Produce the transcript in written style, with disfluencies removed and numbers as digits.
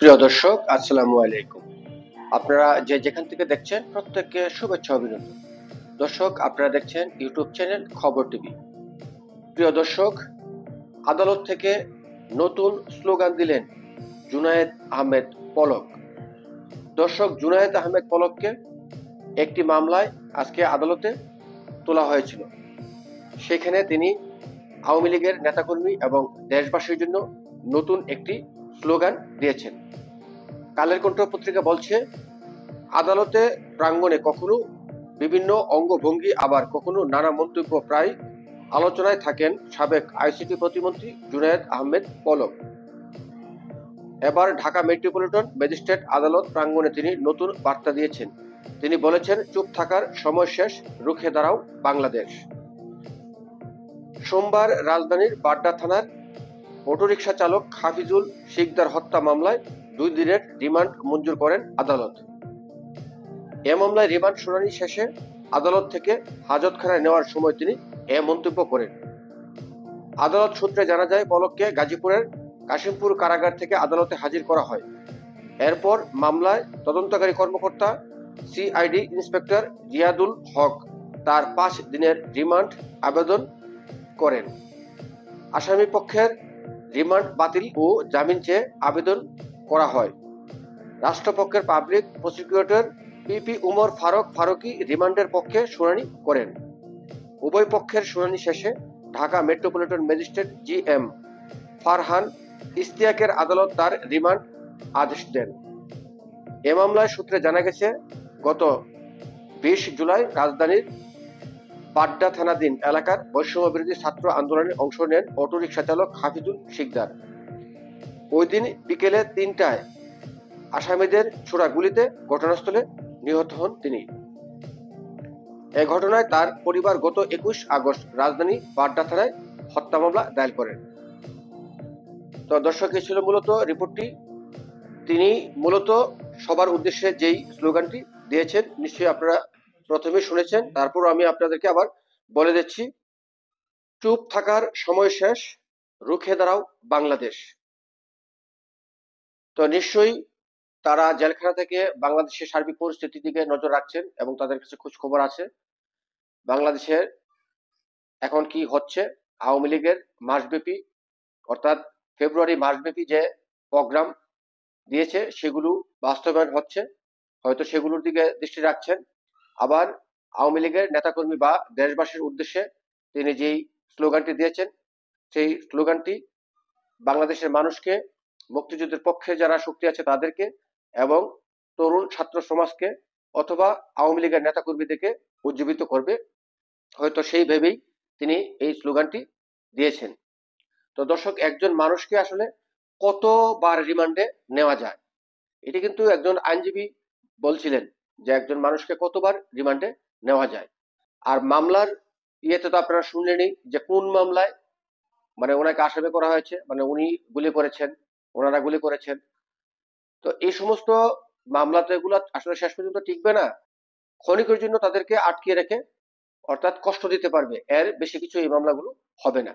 প্রিয় দর্শক, আসসালামু আলাইকুম। আপনারা যেখান থেকে দেখছেন প্রত্যেককে শুভেচ্ছা অভিনন্দন। দর্শক, আপনারা দেখছেন ইউটিউব চ্যানেল খবর টিভি। প্রিয় দর্শক, আদালত থেকে নতুন স্লোগান দিলেন জুনায়েদ আহমেদ পলক। দর্শক, জুনায়েদ আহমেদ পলককে একটি মামলায় আজকে আদালতে তোলা হয়েছিল। সেখানে তিনি আওয়ামী লীগের নেতাকর্মী এবং দেশবাসীর জন্য নতুন একটি স্লোগান দিয়েছেন। কালের কণ্ঠ পত্রিকা বলছে, আদালতে প্রাঙ্গণে কখনো বিভিন্ন অঙ্গভঙ্গি, আবার কখনো নানা মন্তব্য প্রায় আলোচনায় থাকেন সাবেক আইসিটি প্রতিমন্ত্রী জুনায়েদ আহমেদ পলক। এবার ঢাকা মেট্রোপলিটন ম্যাজিস্ট্রেট আদালত প্রাঙ্গণে তিনি নতুন বার্তা দিয়েছেন। তিনি বলেছেন, চুপ থাকার সময় শেষ, রুখে দাঁড়াও বাংলাদেশ। সোমবার রাজধানীর বাড্ডা থানার অটোরিকশা চালক হাফিজুল শিকদার হত্যা মামলায় 2 দিনের রিমান্ড মঞ্জুর করেন আদালত। এ মামলায় রিমান্ড শুনানি শেষে আদালত থেকে হাজতখানায় নেওয়ার সময় তিনি এ মন্তব্য করেন। আদালত সূত্রে জানা যায়, পলককে গাজীপুরের কাশিমপুর কারাগার থেকে আদালতে হাজির করা হয়। এরপর মামলায় তদন্তকারী কর্মকর্তা সিআইডি ইন্সপেক্টর জিয়াদুল হক তার 5 দিনের রিমান্ড আবেদন করেন। আসামি পক্ষের রিমান্ড বাতিল ও জামিন চেয়ে আবেদন করা হয়। রাষ্ট্রপক্ষের public prosecutor PP Umar Faruki রিমান্ডের পক্ষে শুনানি করেন। উভয় পক্ষের শুনানি শেষে Dhaka metropolitan magistrate G M Farhan ইশতিয়াকের আদালত তার রিমান্ড আদেশ দেন। এ মামলায় সূত্রে জানা গেছে, গত 20 জুলাই রাজধানীর বাড্ডা থানাধীন এলাকার বৈষম্য বিরোধী ছাত্র আন্দোলনে অংশ নেন অটোরিকশা চালক হাফিজুল শিকদার। ওই দিন বিকেলে 3টায় আসামিদের ছোড়া গুলিতে ঘটনাস্থলে নিহত হন তিনি। এ ঘটনায় তার পরিবার গত 21 আগস্ট রাজধানী বাড্ডা থানায় হত্যা মামলা দায়ের করেন। তো দর্শক, এই ছিল মূলত রিপোর্টটি। তিনি মূলত সবার উদ্দেশ্যে যেই স্লোগানটি দিয়েছেন, নিশ্চয়ই আপনারা প্রথমে শুনেছেন। তারপর আমি আপনাদেরকে আবার বলে দিচ্ছি, চুপ থাকার সময় শেষ, রুখে দাঁড়াও বাংলাদেশ। তো নিশ্চয়ই তারা জেলখানা থেকে বাংলাদেশের সার্বিক পরিস্থিতির দিকে নজর রাখছেন এবং তাদের কাছে খোঁজ খবর আছে বাংলাদেশের এখন কি হচ্ছে। আওয়ামী লীগের মাসব্যাপী, অর্থাৎ ফেব্রুয়ারি মাসব্যাপী যে প্রোগ্রাম দিয়েছে সেগুলো বাস্তবায়ন হচ্ছে, হয়তো সেগুলোর দিকে দৃষ্টি রাখছেন। আবার আওয়ামী লীগের নেতাকর্মী বা দেশবাসীর উদ্দেশ্যে তিনি যেই স্লোগানটি দিয়েছেন, সেই স্লোগানটি বাংলাদেশের মানুষকে, মুক্তিযুদ্ধের পক্ষে যারা শক্তি আছে তাদেরকে এবং তরুণ ছাত্র সমাজকে অথবা আওয়ামী লীগের নেতাকর্মীদেরকে উজ্জীবিত করবে, হয়তো সেই ভেবেই তিনি এই স্লোগানটি দিয়েছেন। তো দর্শক, একজন মানুষকে আসলে কতবার রিমান্ডে নেওয়া যায়, এটি কিন্তু একজন আইনজীবী বলছিলেন যে একজন মানুষকে কতবার রিমান্ডে নেওয়া যায়। আর মামলার ইয়েতে তো আপনারা শুনলেনই যে কোন মামলায় মানে ওনাকে আসামি করা হয়েছে, মানে উনি গুলি করেছেন, ওনারা গুলি করেছেন। তো এই সমস্ত মামলা তো এগুলো আসলে শেষ পর্যন্ত টিকবে না। ক্ষণিকের জন্য তাদেরকে আটকে রেখে, অর্থাৎ কষ্ট দিতে পারবে, এর বেশি কিছু এই মামলাগুলো হবে না।